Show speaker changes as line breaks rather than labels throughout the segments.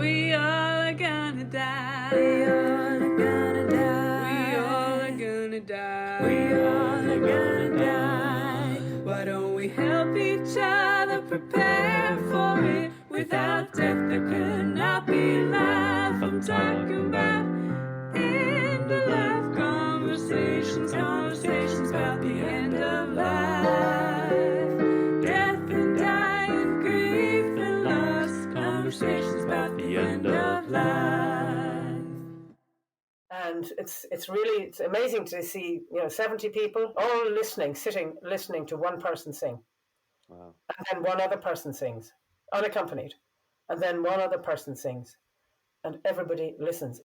We all are gonna die. We all are gonna die. We all are gonna die. We all are gonna die. Why don't we help each other prepare for it? Without death there cannot be life. I'm talking about end of life conversations, conversations about the end of life. Death and dying, grief and loss, conversations about the end of life.
And it's amazing to see 70 people all sitting listening to one person sing.
Wow.
And then one other person sings unaccompanied, and then one other person sings, and everybody listens.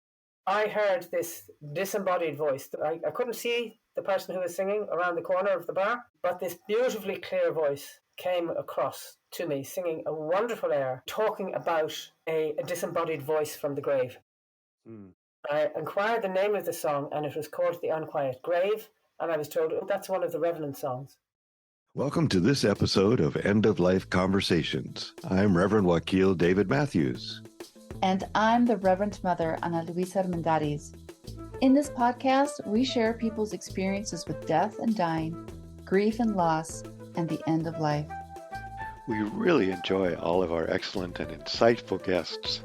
I heard this disembodied voice. I couldn't see the person who was singing around the corner of the bar, but this beautifully clear voice came across to me, singing a wonderful air, talking about a disembodied voice from the grave. I inquired the name of the song, and it was called The Unquiet Grave, and I was told, that's one of the Revenant Songs.
Welcome to this episode of End of Life Conversations. I'm Reverend Wakil David Matthews.
And I'm the Reverend Mother, Ana Luisa Armendariz. In this podcast, we share people's experiences with death and dying, grief and loss, and the end of life.
We really enjoy all of our excellent and insightful guests.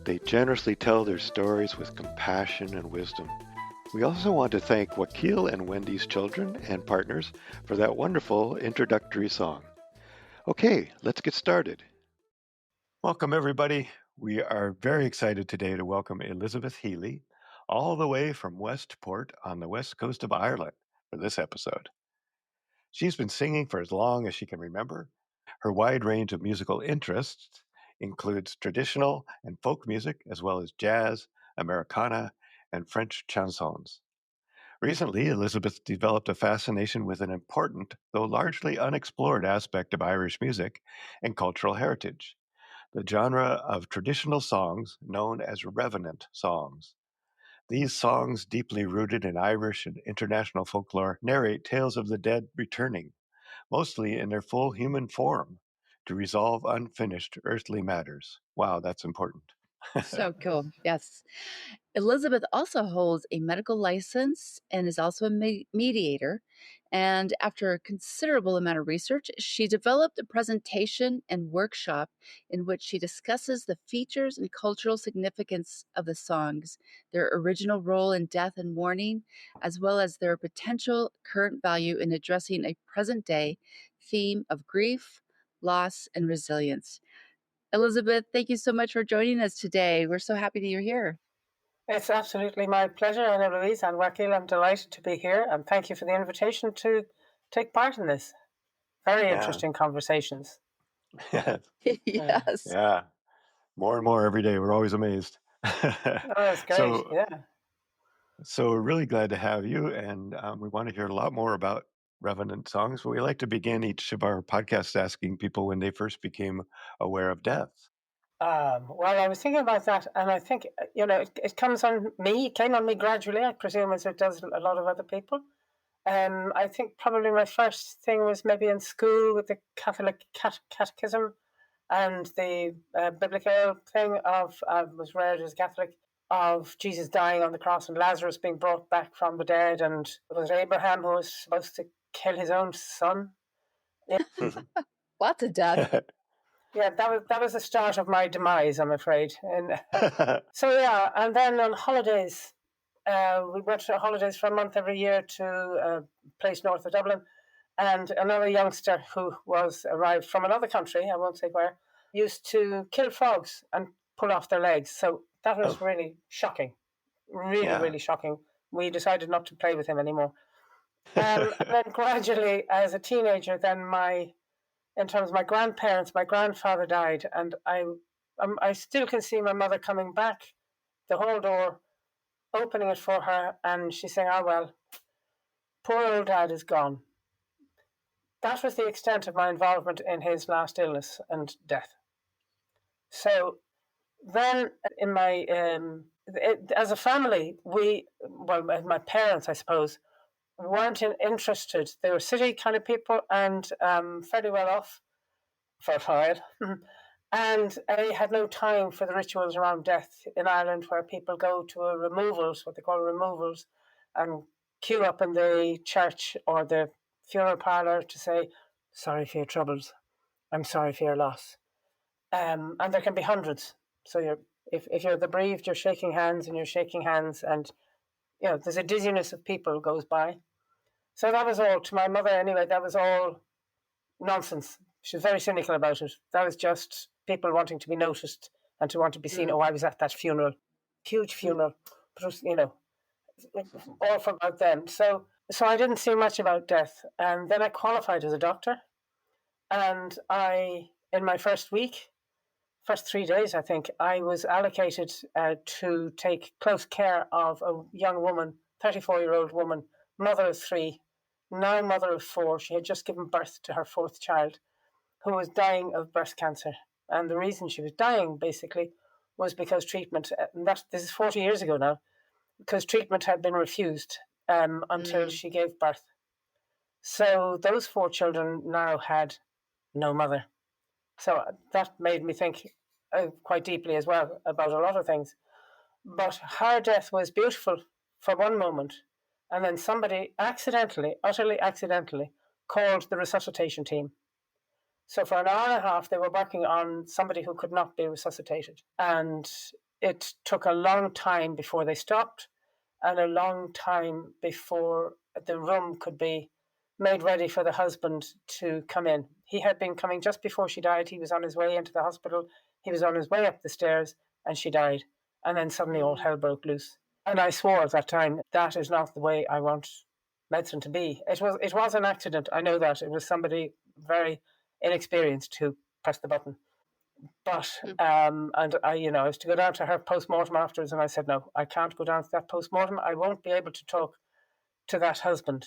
They generously tell their stories with compassion and wisdom. We also want to thank Wakil and Wendy's children and partners for that wonderful introductory song. Okay, let's get started. Welcome, everybody. We are very excited today to welcome Elizabeth Healy, all the way from Westport on the west coast of Ireland, for this episode. She's been singing for as long as she can remember. Her wide range of musical interests includes traditional and folk music, as well as jazz, Americana, and French chansons. Recently, Elizabeth developed a fascination with an important, though largely unexplored aspect of Irish music and cultural heritage, the genre of traditional songs known as Revenant Songs. These songs, deeply rooted in Irish and international folklore, narrate tales of the dead returning, mostly in their full human form, to resolve unfinished earthly matters. Wow, that's important.
So cool. Yes. Elizabeth also holds a medical license and is also a mediator. And after a considerable amount of research, she developed a presentation and workshop in which she discusses the features and cultural significance of the songs, their original role in death and mourning, as well as their potential current value in addressing a present day theme of grief, loss, and resilience. Elizabeth, thank you so much for joining us today. We're so happy that you're here.
It's absolutely my pleasure, Ana Louise and Wakil. I'm delighted to be here, and thank you for the invitation to take part in this. Very interesting conversations.
Yes.
Yeah. More and more every day. We're always amazed.
That's great.
So we're really glad to have you, and we want to hear a lot more about Revenant Songs. We like to begin each of our podcasts asking people when they first became aware of death.
Well, I was thinking about that, and I think, it comes on me. It came on me gradually, I presume, as it does a lot of other people. I think probably my first thing was maybe in school with the Catholic catechism and the biblical thing of, I was read as Catholic, of Jesus dying on the cross and Lazarus being brought back from the dead, and it was Abraham who was supposed to kill his own son.
Lots of death.
Yeah, that was the start of my demise, I'm afraid. And and then on holidays, we went to holidays for a month every year to a place north of Dublin, and another youngster who was arrived from another country, I won't say where, used to kill frogs and pull off their legs. So that was really shocking, really shocking. We decided not to play with him anymore. And then gradually, as a teenager, then in terms of my grandparents, my grandfather died, and I still can see my mother coming back, the hall door, opening it for her, and she's saying, "Oh well, poor old dad is gone." That was the extent of my involvement in his last illness and death. So then, in my as a family, my parents, I suppose, weren't interested. They were city kind of people and fairly well off for a while. And I had no time for the rituals around death in Ireland, where people go to a removals, what they call removals, and queue up in the church or the funeral parlour to say, sorry for your troubles, I'm sorry for your loss. And there can be hundreds. So if you're the bereaved, you're shaking hands, and there's a dizziness of people goes by. So that was all, to my mother anyway, that was all nonsense. She was very cynical about it. That was just people wanting to be noticed and to want to be seen. Oh, I was at that funeral, huge funeral, but it was, all for about them. So I didn't see much about death. And then I qualified as a doctor. And in my first 3 days, I think, I was allocated to take close care of a young woman, 34-year-old woman, mother of 3, now mother of 4. She had just given birth to her 4th child, who was dying of breast cancer. And the reason she was dying, basically, was because treatment, this is 40 years ago now, because treatment had been refused until she gave birth. So those 4 children now had no mother. So that made me think quite deeply as well about a lot of things. But her death was beautiful for one moment. And then somebody utterly accidentally, called the resuscitation team. So for an hour and a half, they were working on somebody who could not be resuscitated. And it took a long time before they stopped, and a long time before the room could be made ready for the husband to come in. He had been coming just before she died. He was on his way into the hospital. He was on his way up the stairs, and she died. And then suddenly all hell broke loose. And I swore at that time, that is not the way I want medicine to be. It was an accident. I know that. It was somebody very inexperienced who pressed the button. But and I was to go down to her post-mortem afterwards, and I said, no, I can't go down to that post-mortem. I won't be able to talk to that husband,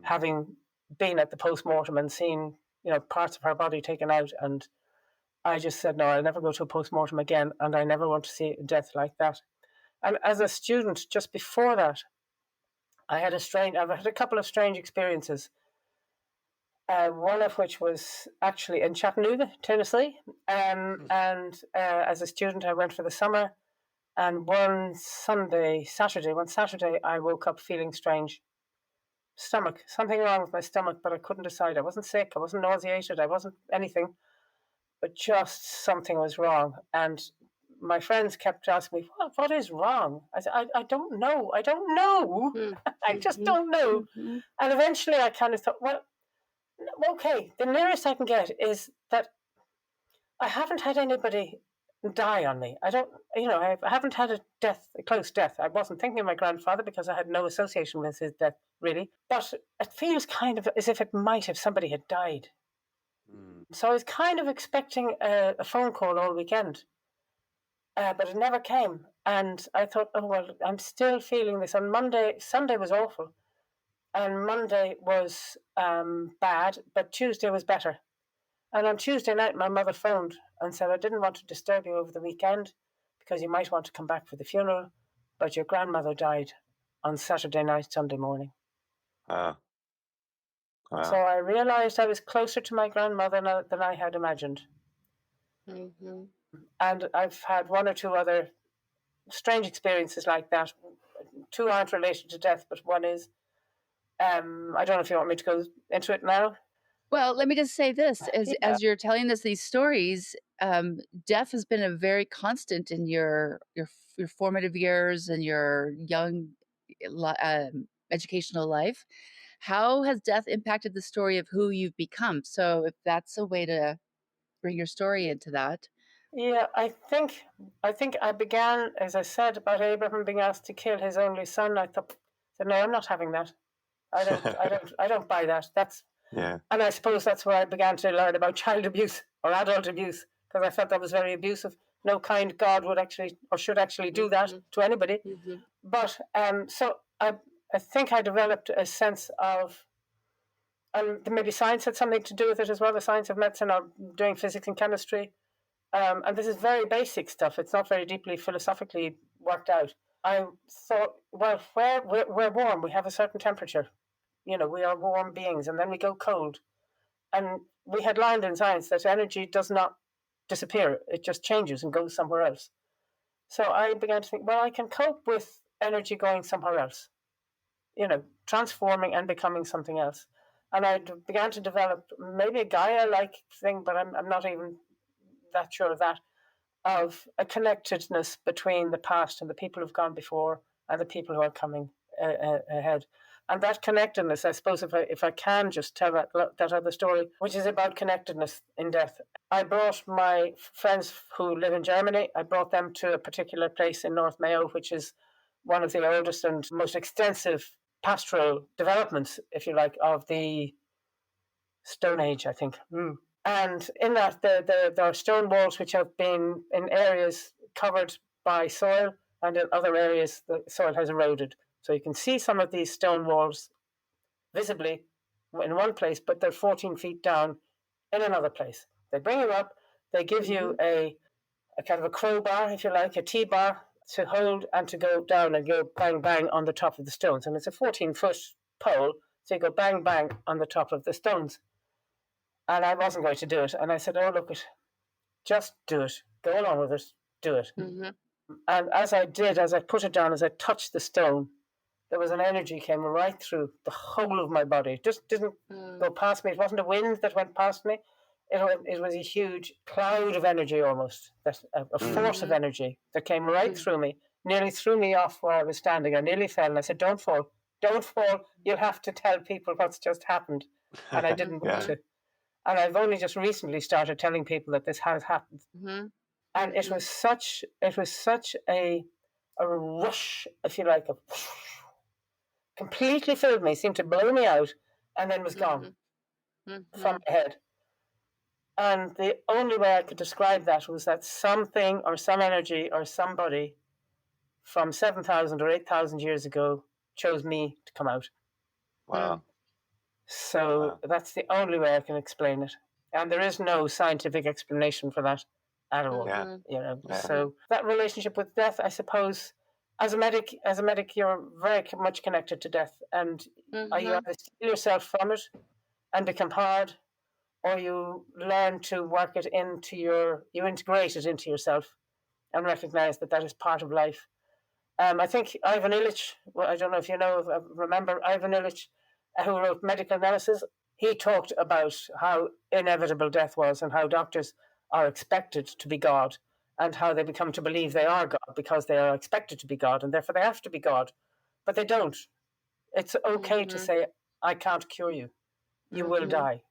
having been at the post-mortem and seen parts of her body taken out. And I just said, no, I'll never go to a post-mortem again, and I never want to see death like that. And as a student, just before that, I've had a couple of strange experiences. One of which was actually in Chattanooga, Tennessee. And as a student, I went for the summer. And one Saturday, I woke up feeling strange. Something wrong with my stomach, but I couldn't decide. I wasn't sick, I wasn't nauseated, I wasn't anything, but just something was wrong. And my friends kept asking me, what is wrong? I said, I don't know. I just don't know. And eventually I kind of thought, well, okay, the nearest I can get is that I haven't had anybody die on me. I haven't had a close death. I wasn't thinking of my grandfather because I had no association with his death, really. But it feels kind of as if it might if somebody had died. So I was kind of expecting a phone call all weekend, but it never came. And I thought, oh, well, I'm still feeling this. On Sunday was awful. And Monday was bad, but Tuesday was better. And on Tuesday night, my mother phoned and said, I didn't want to disturb you over the weekend because you might want to come back for the funeral, but your grandmother died on Saturday night, Sunday morning.
Wow.
So I realized I was closer to my grandmother than I had imagined. And I've had one or two other strange experiences like that. 2 aren't related to death, but one is. I don't know if you want me to go into it now.
Well, let me just say this: as you're telling us these stories, death has been a very constant in your formative years and your young educational life. How has death impacted the story of who you've become? So, if that's a way to bring your story into that.
Yeah, I think I began, as I said, about Abraham being asked to kill his only son. I thought, no, I'm not having that. I don't buy that. And I suppose that's where I began to learn about child abuse or adult abuse, because I felt that was very abusive. No kind God would actually or should actually do that to anybody. But so I think I developed a sense of, and maybe science had something to do with it as well, the science of medicine or doing physics and chemistry. And this is very basic stuff. It's not very deeply philosophically worked out. I thought, well, we're warm. We have a certain temperature. We are warm beings, and then we go cold. And we had learned in science that energy does not disappear. It just changes and goes somewhere else. So I began to think, well, I can cope with energy going somewhere else, transforming and becoming something else. And I began to develop maybe a Gaia-like thing, but I'm not even that sure of that, of a connectedness between the past and the people who've gone before and the people who are coming ahead. And that connectedness, I suppose, if I can just tell that other story, which is about connectedness in death. I brought my friends who live in Germany, I brought them to a particular place in North Mayo, which is one of the oldest and most extensive pastoral developments, if you like, of the Stone Age, I think. And in that, there are stone walls which have been in areas covered by soil, and in other areas the soil has eroded. So you can see some of these stone walls visibly in one place, but they're 14 feet down in another place. They bring you up, they give you a kind of a crowbar, if you like, a T-bar to hold and to go down and go bang, bang on the top of the stones. And it's a 14-foot pole, so you go bang, bang on the top of the stones. And I wasn't going to do it. And I said, oh, look, just do it. Go along with it. Do it.
Mm-hmm.
And as I put it down, as I touched the stone, there was an energy came right through the whole of my body. It just didn't go past me. It wasn't a wind that went past me. It was a huge cloud of energy almost, a force of energy that came right through me, nearly threw me off where I was standing. I nearly fell, and I said, don't fall. Don't fall. You'll have to tell people what's just happened. And I didn't want to. And I've only just recently started telling people that this has happened. Mm-hmm. And it was such a rush, if you like, completely filled me, seemed to blow me out, and then was gone from my head. And the only way I could describe that was that something or some energy or somebody from 7,000 or 8,000 years ago chose me to come out.
Wow.
So that's the only way I can explain it. And there is no scientific explanation for that at all.
Yeah.
So that relationship with death, I suppose, as a medic, you're very much connected to death, and you either steal yourself from it and become hard, or you learn to work it you integrate it into yourself and recognize that is part of life. I think Ivan Illich, I don't know if you remember Ivan Illich, who wrote Medical Nemesis. He talked about how inevitable death was and how doctors are expected to be God, and how they become to believe they are God because they are expected to be God, and therefore they have to be God. But they don't. It's okay to say, I can't cure you. You will die.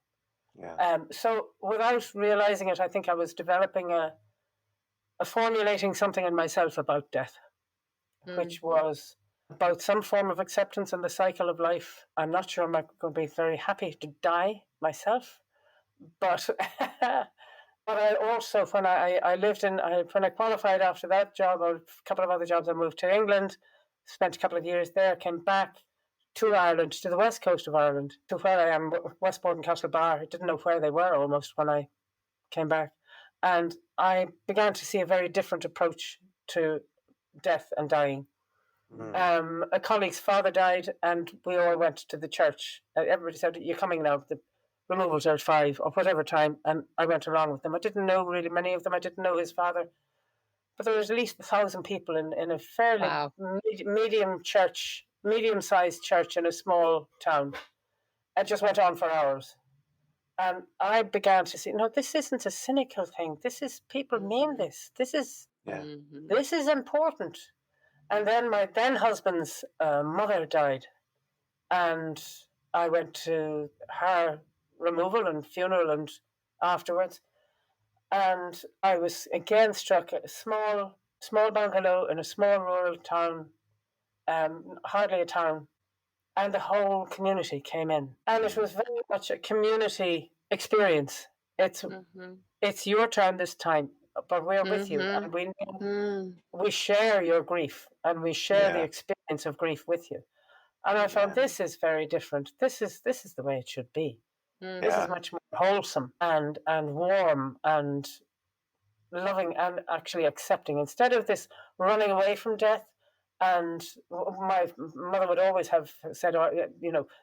Yeah.
So without realizing it, I think I was developing formulating something in myself about death, which was about some form of acceptance in the cycle of life. I'm not sure I'm going to be very happy to die myself, but but I also, when I qualified after that job, or a couple of other jobs, I moved to England, spent a couple of years there, came back to Ireland, to the west coast of Ireland, to where I am, Westport and Castlebar. I didn't know where they were almost when I came back. And I began to see a very different approach to death and dying. A colleague's father died, and we all went to the church. Everybody said, you're coming now, the removals are at 5 or whatever time, and I went along with them. I didn't know really many of them. I didn't know his father. But there was at least 1,000 people in a fairly medium-sized church in a small town. It just went on for hours. And I began to see, no, this isn't a cynical thing. This is, people mean this. This is important. And then my then husband's mother died. And I went to her removal and funeral and afterwards. And I was again struck at a small bungalow in a small rural town, hardly a town, and the whole community came in. And it was very much a community experience. It's your turn this time, but we're with you, and we share your grief, and we share the experience of grief with you. And I found this is very different. This is the way it should be. This is much more wholesome and warm and loving and actually accepting, instead of this running away from death. And my mother would always have said,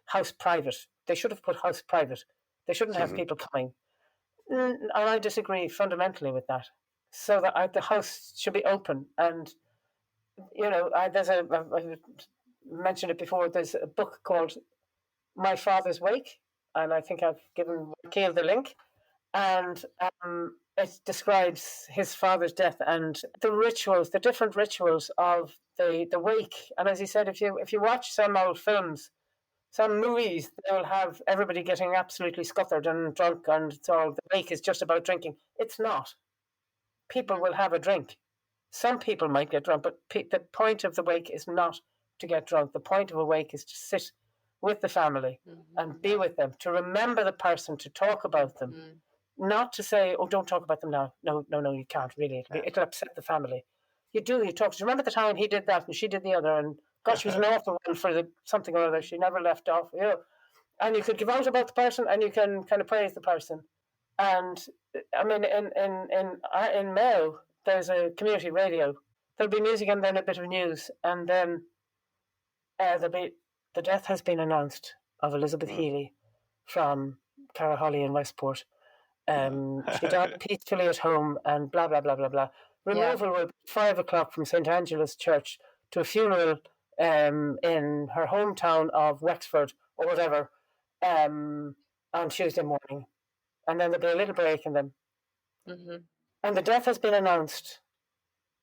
house private. They should have put house private. They shouldn't have people coming. And I disagree fundamentally with that. So that the house should be open, and there's I mentioned it before. There's a book called My Father's Wake, and I think I've given Keel the link, and it describes his father's death and the rituals, the different rituals of the wake. And as he said, if you watch some old films, some movies, they'll have everybody getting absolutely scuppered and drunk, and it's all the wake is just about drinking. It's not. People will have a drink. Some people might get drunk, but the point of the wake is not to get drunk. The point of a wake is to sit with the family and be with them, to remember the person, to talk about them, not to say, "Oh, don't talk about them now." No, you can't really. It'll upset the family. You talk. Do you remember the time he did that and she did the other, and gosh, she was an awful one for the something or other. She never left off. And you could give out about the person, and you can kind of praise the person. And I mean, in Mayo, there's a community radio. There'll be music and then a bit of news, and then there'll be the death has been announced of Elizabeth Healy from Carraholly in Westport. She died peacefully at home, and blah blah blah blah blah. Removal will be 5 o'clock from St Angela's Church to a funeral in her hometown of Wexford or whatever on Tuesday morning, and then there'll be a little break, and then and the death has been announced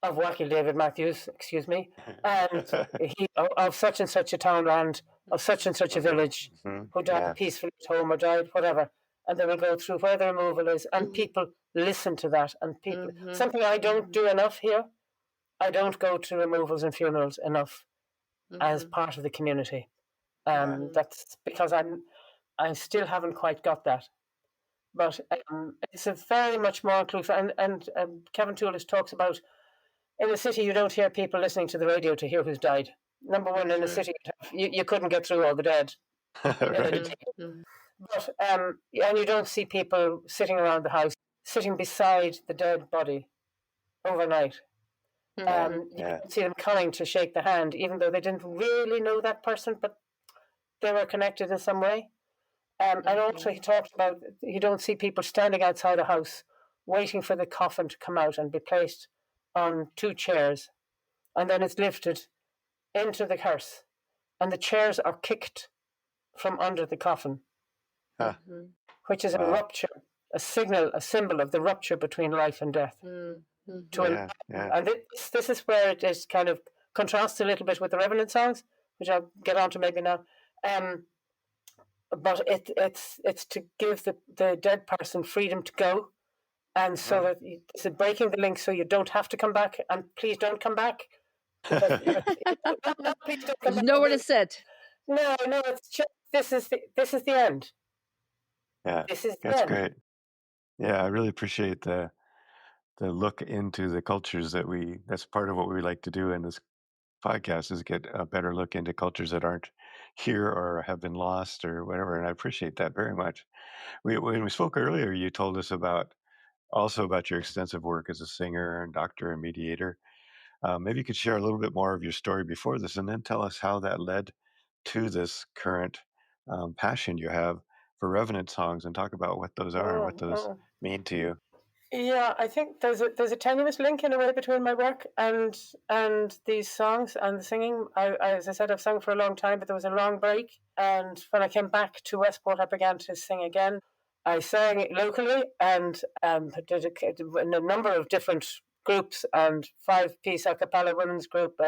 of Wacky David Matthews, excuse me, and he of such and such a townland, of such and such a village, who died peacefully at home or died whatever, and they will go through where the removal is, and people listen to that, and people something I don't do enough here. I don't go to removals and funerals enough as part of the community. That's because I still haven't quite got that. But it's a very much more inclusive, and Kevin Toulis talks about in the city you don't hear people listening to the radio to hear who's died. Number one, in the city you couldn't get through all the dead.
Right.
But and you don't see people sitting around the house, sitting beside the dead body overnight. You don't see them coming to shake the hand, even though they didn't really know that person, but they were connected in some way. And also he talked about you don't see people standing outside a house waiting for the coffin to come out and be placed on 2 chairs, and then it's lifted into the hearse, and the chairs are kicked from under the coffin, which is a rupture, a symbol of the rupture between life and death. And this is where it is kind of contrasts a little bit with the Revenant Songs, which I'll get on to maybe now. But it's to give the dead person freedom to go, and so that it's breaking the link, so you don't have to come back, and please don't come back. Please don't come
There's
back.
nowhere to sit.
No, it's just this is the end.
Yeah,
This is the
that's
end.
great. Yeah, I really appreciate the look into the cultures that's part of what we like to do in this podcast, is get a better look into cultures that aren't here or have been lost or whatever. And I appreciate that very much. When we spoke earlier, you told us about your extensive work as a singer and doctor and mediator. Maybe you could share a little bit more of your story before this, and then tell us how that led to this current passion you have for Revenant Songs, and talk about what those are and what those mean to you.
Yeah, I think there's a tenuous link in a way between my work and these songs and the singing. As I said, I've sung for a long time, but there was a long break. And when I came back to Westport, I began to sing again. I sang locally and did a number of different groups, and 5-piece a cappella women's group,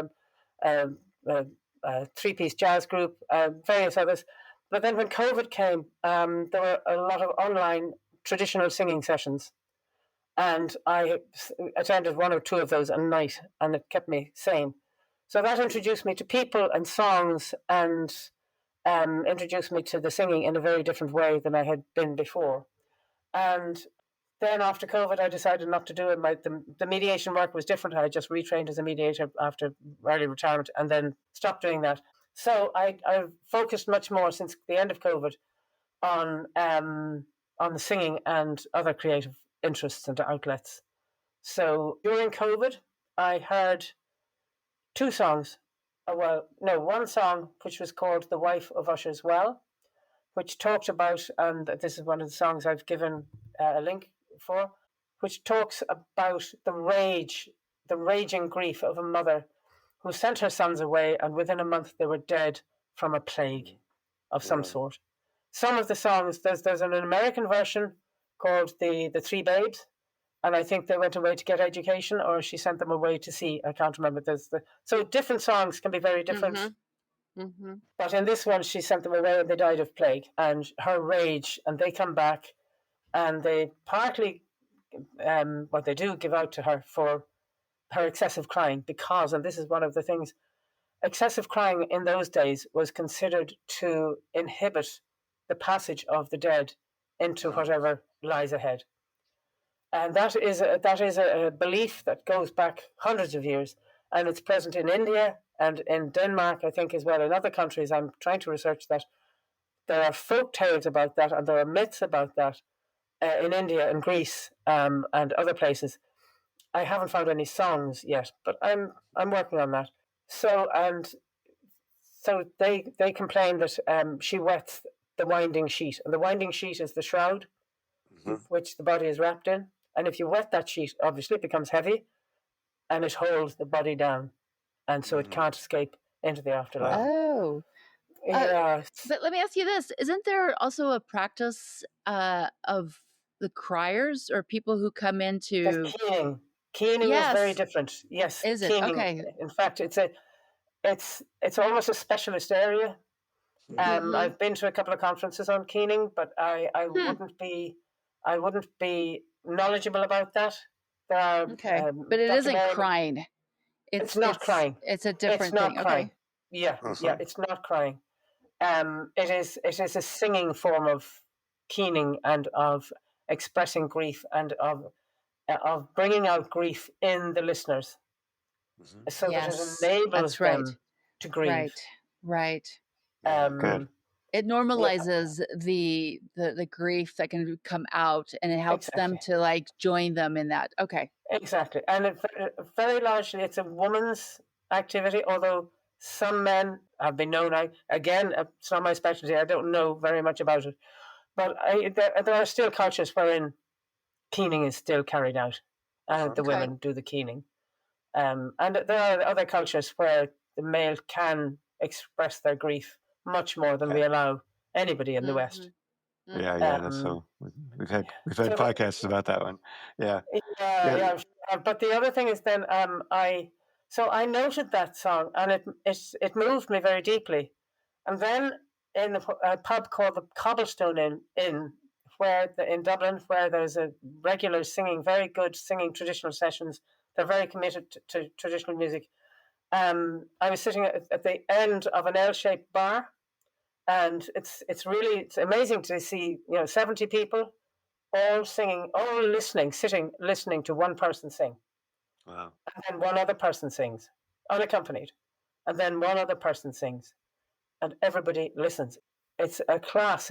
3-piece jazz group, various others. But then when COVID came, there were a lot of online traditional singing sessions. And I attended 1 or 2 of those a night, and it kept me sane. So that introduced me to people and songs, and introduced me to the singing in a very different way than I had been before. And then after COVID, I decided not to do it. The mediation work was different. I just retrained as a mediator after early retirement, and then stopped doing that. So I've focused much more since the end of COVID on the singing and other creative interests and outlets. So during COVID, I heard 2 songs. One song which was called "The Wife of Usher's Well," which talked about, and this is one of the songs I've given a link for, which talks about the raging grief of a mother who sent her sons away, and within a month they were dead from a plague of some sort. Some of the songs, there's an American version called the Three Babes, and I think they went away to get education, or she sent them away to sea. I can't remember. So different songs can be very different. But in this one, she sent them away and they died of plague. And her rage, and they come back, and they partly, what they do, give out to her for her excessive crying, because, and this is one of the things, excessive crying in those days was considered to inhibit the passage of the dead into whatever lies ahead. And that is a belief that goes back hundreds of years, and it's present in India and in Denmark, I think, as well. In other countries, I'm trying to research that. There are folk tales about that, and there are myths about that in India and Greece and other places. I haven't found any songs yet, but I'm working on that. So they complain that she wets the winding sheet, and the winding sheet is the shroud which the body is wrapped in. And if you wet that sheet, obviously it becomes heavy, and it holds the body down, and so it can't escape into the afterlife.
Oh.
Yeah.
But let me ask you this. Isn't there also a practice of the criers or people who come into...
There's keening. Keening is very different. Yes.
Is it?
Keening.
Okay.
In fact, it's almost a specialist area. I've been to a couple of conferences on keening, but I wouldn't be knowledgeable about that. There are,
but it isn't crying.
It's not crying.
It's a different
thing.
Okay.
Crying. Yeah, yeah, it's not crying. It is a singing form of keening and of expressing grief and of bringing out grief in the listeners, so that it enables them to grieve.
Right.
Good.
It normalizes the grief that can come out, and it helps them to like join them in that. Okay.
Exactly, and very largely it's a woman's activity, although some men have been known. Again, it's not my specialty. I don't know very much about it, but there are still cultures wherein keening is still carried out, and the women do the keening. And there are other cultures where the male can express their grief much more than we allow anybody in the West.
Yeah, that's so. We've had podcasts about that one. Yeah.
But the other thing is, then I noted that song, and it moved me very deeply. And then in a pub called the Cobblestone Inn in Dublin, where there's a regular singing, very good singing traditional sessions. They're very committed to traditional music. I was sitting at the end of an L-shaped bar, and it's amazing to see 70 people all singing, all listening to one person sing.
Wow.
And then one other person sings unaccompanied, and then one other person sings, and everybody listens. It's a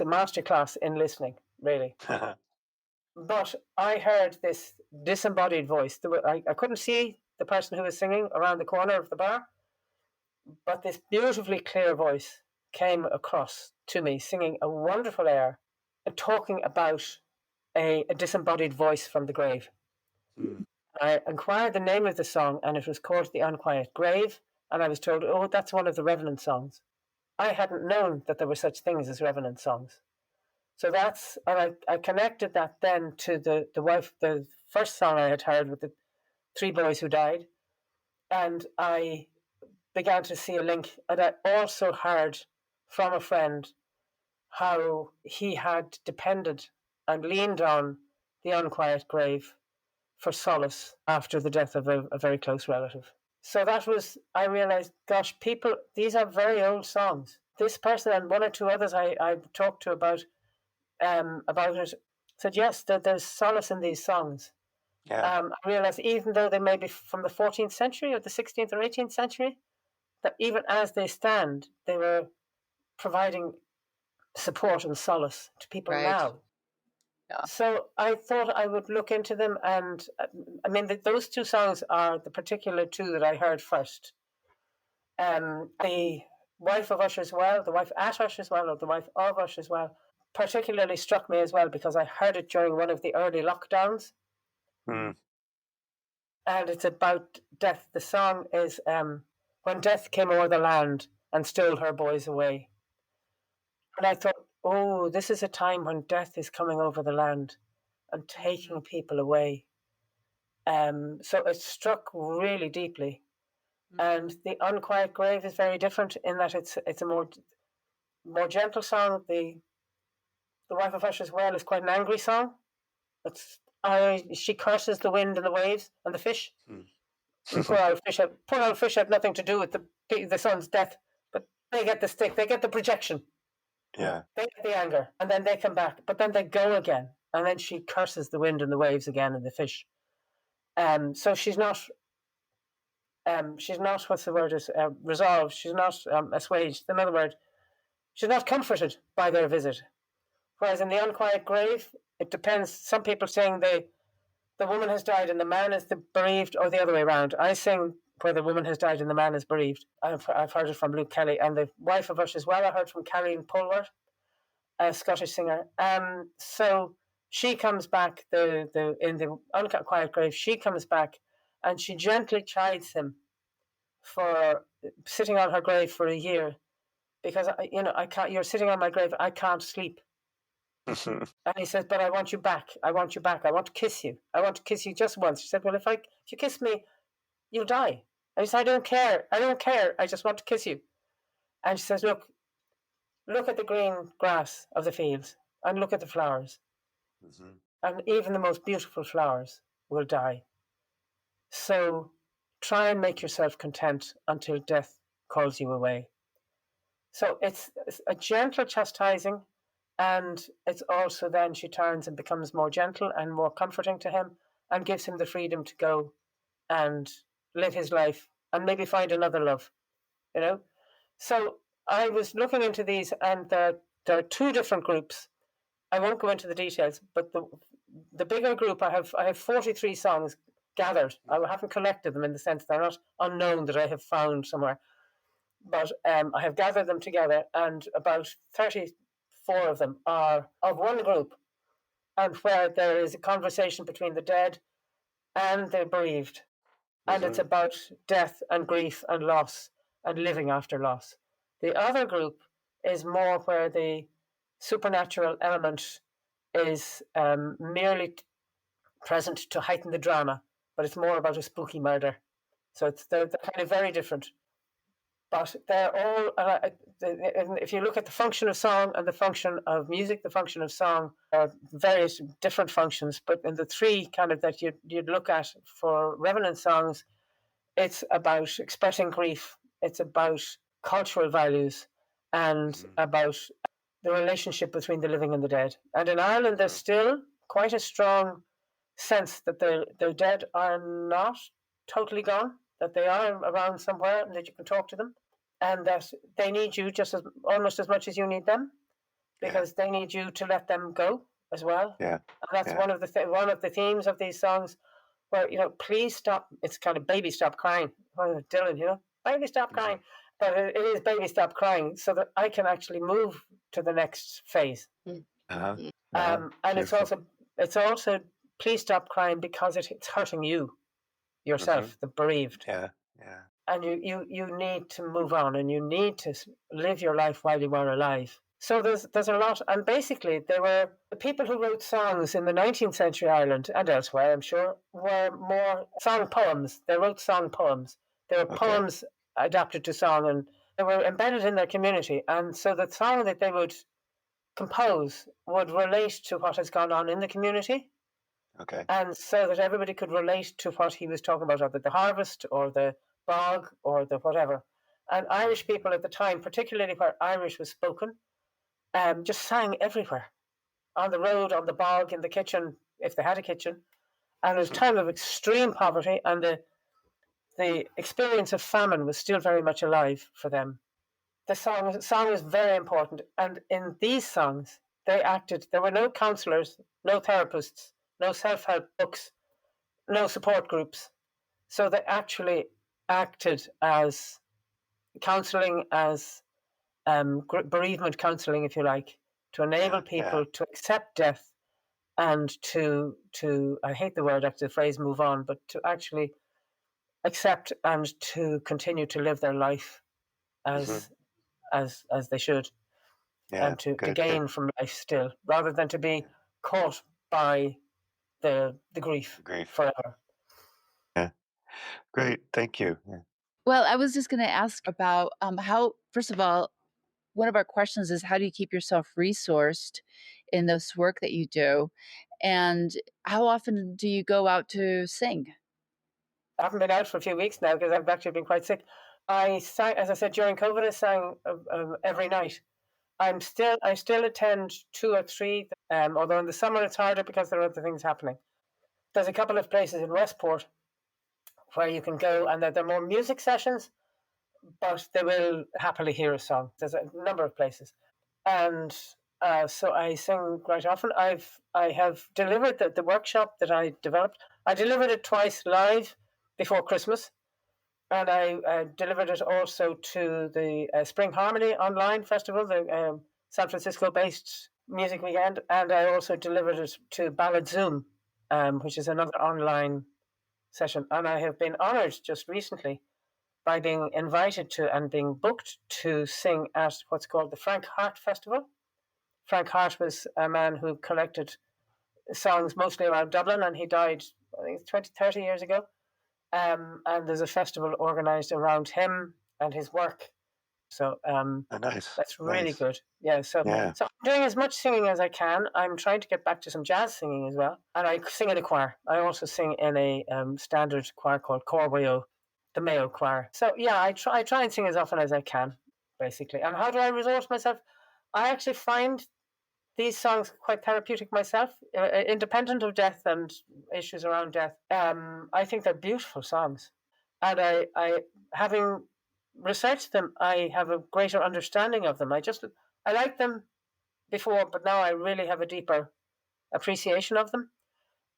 master class in listening, really. But I heard this disembodied voice. I couldn't see the person who was singing around the corner of the bar, but this beautifully clear voice came across to me, singing a wonderful air and talking about a disembodied voice from the grave. I inquired the name of the song, and it was called The Unquiet Grave, and I was told, that's one of the Revenant Songs. I hadn't known that there were such things as Revenant Songs. So I connected that then to the first song I had heard with the three boys who died, and I began to see a link. And I also heard from a friend how he had depended and leaned on the unquiet grave for solace after the death of a very close relative. So I realized, gosh, these are very old songs. This person and one or two others I talked to about it said, yes, there's solace in these songs. I realized even though they may be from the 14th century or the 16th or 18th century, that even as they stand, they were providing support and solace to people now. Yeah. So I thought I would look into them, and those two songs are the particular two that I heard first. The wife of Usher's Well, the wife at Usher's Well, or the wife of Usher's Well, particularly struck me as well because I heard it during one of the early lockdowns.
Mm.
And it's about death. The song is When Death Came O'er the Land and Stole Her Boys Away. And I thought, oh, this is a time when death is coming over the land and taking people away. So it struck really deeply. And The Unquiet Grave is very different in that it's a more gentle song. The Wife of Usher's Well is quite an angry song. She curses the wind and the waves and the fish. Poor old fish had nothing to do with the son's death, but they get the stick, they get the projection.
Yeah.
They get the anger, and then they come back, but then they go again, and then she curses the wind and the waves again and the fish. So she's not what's the word is resolved. She's not assuaged. In other words, she's not comforted by their visit. Whereas in The Unquiet Grave, it depends. Some people saying the woman has died and the man is the bereaved, or the other way around. I sing where the woman has died and the man is bereaved. I've heard it from Luke Kelly, and The Wife of Usher as well. I heard from Carrie Polwart, a Scottish singer. So she comes back in The Unquiet Grave. She comes back, and she gently chides him for sitting on her grave for a year, because I can't. You're sitting on my grave. I can't sleep. And he says, but I want you back. I want you back. I want to kiss you. I want to kiss you just once. She said, well, if you kiss me, you'll die. And he said, I don't care. I don't care. I just want to kiss you. And she says, look at the green grass of the fields and look at the flowers. And even the most beautiful flowers will die. So try and make yourself content until death calls you away. So it's a gentle chastising. And it's also then she turns and becomes more gentle and more comforting to him and gives him the freedom to go and live his life and maybe find another love, So I was looking into these, and there are two different groups. I won't go into the details, but the bigger group, I have 43 songs gathered. I haven't collected them in the sense they're not unknown that I have found somewhere. But I have gathered them together, and about 34 of them are of one group, and where there is a conversation between the dead and the bereaved. And it's about death and grief and loss and living after loss. The other group is more where the supernatural element is merely present to heighten the drama, but it's more about a spooky murder. So they're kind of very different. But they're all, if you look at the function of song and the function of music, the function of song are various different functions. But in the three kind of that you'd look at for Revenant Songs, it's about expressing grief, it's about cultural values, and about the relationship between the living and the dead. And in Ireland, there's still quite a strong sense that the dead are not totally gone, that they are around somewhere and that you can talk to them, and that they need you almost as much as you need them, because they need you to let them go as well.
Yeah.
And that's one of the themes of these songs, where please stop. It's kind of baby stop crying. Dylan, baby stop crying, but it is baby stop crying, so that I can actually move to the next phase. And it's also please stop crying because it's hurting you yourself, the bereaved.
Yeah.
And you need to move on, and you need to live your life while you are alive. So there's a lot, and basically they were the people who wrote songs in the 19th century Ireland and elsewhere, I'm sure, were more song poems. They wrote song poems. They were poems adapted to song, and they were embedded in their community. And so the song that they would compose would relate to what has gone on in the community.
Okay.
And so that everybody could relate to what he was talking about, either the harvest or the bog or the whatever. And Irish people at the time, particularly where Irish was spoken, just sang everywhere. On the road, on the bog, in the kitchen, if they had a kitchen. And it was a time of extreme poverty, and the experience of famine was still very much alive for them. The song is very important. And in these songs, there were no counsellors, no therapists, no self-help books, no support groups. So they actually acted as counselling, as bereavement counselling, if you like, to enable
Yeah,
people to accept death and to I hate the word, actually, the phrase "move on," but to actually accept and to continue to live their life as as they should,
yeah.
and to
Good,
gain
good.
from life still, rather than to be caught by the grief
Grief.
forever.
Yeah, great. Thank you. Yeah.
Well, I was just going to ask about how, first of all, one of our questions is how do you keep yourself resourced in this work that you do? And how often do you go out to sing?
I haven't been out for a few weeks now because I've actually been quite sick. I sang, as I said, during COVID. I sang every night. I still attend 2 or 3. Although in the summer it's harder because there are other things happening. There's a couple of places in Westport where you can go, and they're more music sessions, but they will happily hear a song. There's a number of places, and so I sing quite often. I have delivered the workshop that I developed. I delivered it twice live before Christmas, and I delivered it also to the Spring Harmony online festival, the San Francisco-based music weekend, and I also delivered it to Ballad Zoom, which is another online session. And I have been honoured just recently by being invited to and being booked to sing at what's called the Frank Hart Festival. Frank Hart was a man who collected songs mostly around Dublin, and he died, I think, 20, 30 years ago. And there's a festival organised around him and his work. So
Nice.
that's really
Nice.
good. Yeah. So I'm doing as much singing as I can. I'm trying to get back to some jazz singing as well. And I sing in a choir. I also sing in a standard choir called Corwayo, the Mayo Choir. So yeah, I try and sing as often as I can, basically. And how do I resource myself? I actually find these songs quite therapeutic myself, independent of death and issues around death. I think they're beautiful songs, and I having researched them, I have a greater understanding of them. I liked them before, but now I really have a deeper appreciation of them,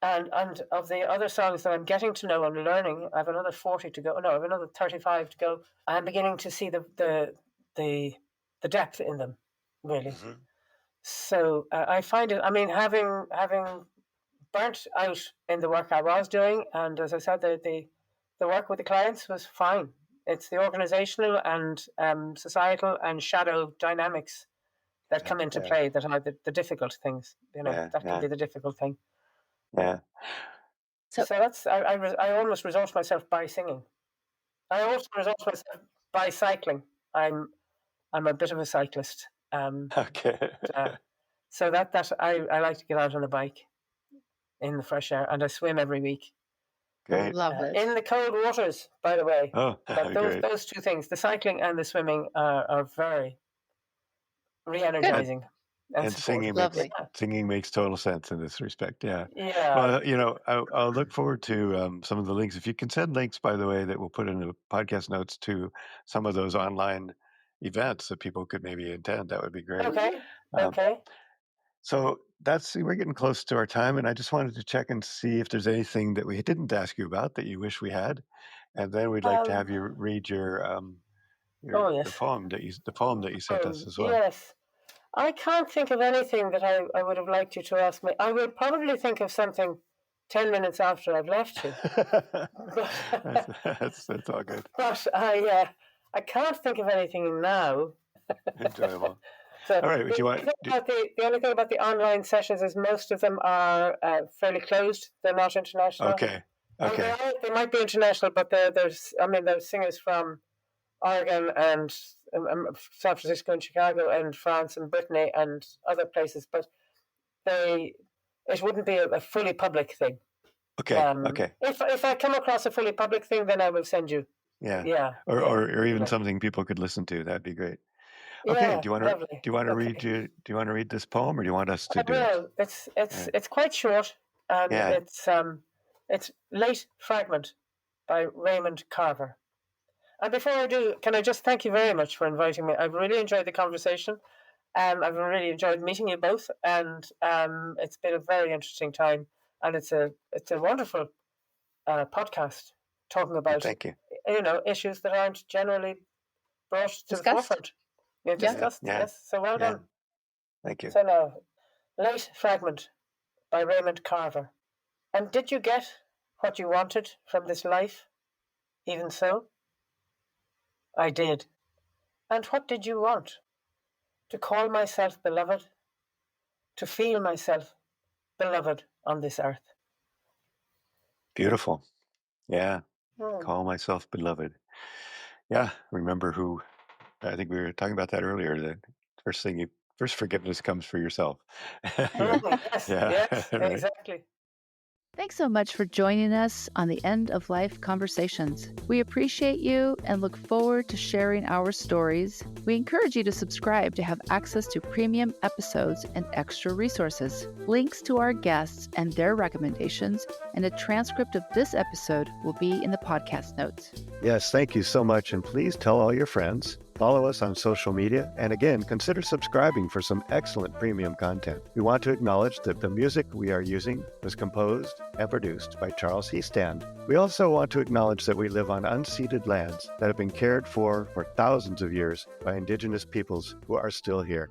and of the other songs that I'm getting to know and learning. I have another 40 to go. No, I have another 35 to go. I'm beginning to see the depth in them, really. So I find it. I mean, having burnt out in the work I was doing, and as I said, the work with the clients was fine. It's the organizational and societal and shadow dynamics that come into play that are the difficult things. That can be the difficult thing.
Yeah.
So that's I almost resource myself by singing. I also resource myself by cycling. I'm a bit of a cyclist.
Okay.
So that I like to get out on a bike in the fresh air, and I swim every week.
Great.
Love it.
In the cold waters, by the way.
Oh,
But
great.
those two things, the cycling and the swimming, are very re-energizing.
And singing
Lovely.
singing makes total sense in this respect. Yeah.
Yeah.
Well, I'll look forward to some of the links. If you can send links, by the way, that we'll put in the podcast notes to some of those online events that people could maybe attend, that would be great.
Okay.
Um,
Okay.
So we're getting close to our time, and I just wanted to check and see if there's anything that we didn't ask you about that you wish we had, and then we'd like to have you read your
Oh yes.
the poem that you sent us as well.
Yes. I can't think of anything that I would have liked you to ask me. I will probably think of something 10 minutes after I've left you.
That's all good.
But I can't think of anything now.
Enjoyable.
So
All right.
the only thing about the online sessions is most of them are fairly closed. They're not international.
Okay. Okay.
They might be international, but there's singers from Oregon and San Francisco and Chicago and France and Brittany and other places, but it wouldn't be a fully public thing.
Okay. Okay.
If I come across a fully public thing, then I will send you.
Yeah.
Yeah.
Or even something people could listen to. That'd be great. Okay.
Yeah,
Do you want to read this poem, or do you want us to do it?
It's quite short, and it's Late Fragment by Raymond Carver. And before I do, can I just thank you very much for inviting me? I've really enjoyed the conversation. I've really enjoyed meeting you both, and it's been a very interesting time. And it's a wonderful podcast talking about
Thank you.
Issues that aren't generally brought to the forefront. Yeah, discussed.
Yeah.
Yes. So well done.
Thank you.
So now, late fragment by Raymond Carver. And did you get what you wanted from this life? Even so? I did. And what did you want? To call myself beloved? To feel myself beloved on this earth?
Beautiful. Yeah.
Hmm.
Call myself beloved. Yeah. Remember who, I think we were talking about that earlier, that first forgiveness comes for yourself.
Yes,
Yeah.
yes,
Right.
exactly.
Thanks so much for joining us on the End of Life Conversations. We appreciate you and look forward to sharing our stories. We encourage you to subscribe to have access to premium episodes and extra resources. Links to our guests and their recommendations and a transcript of this episode will be in the podcast notes.
Yes, thank you so much. And please tell all your friends. Follow us on social media. And again, consider subscribing for some excellent premium content. We want to acknowledge that the music we are using was composed and produced by Charles Heastand. We also want to acknowledge that we live on unceded lands that have been cared for thousands of years by Indigenous peoples who are still here.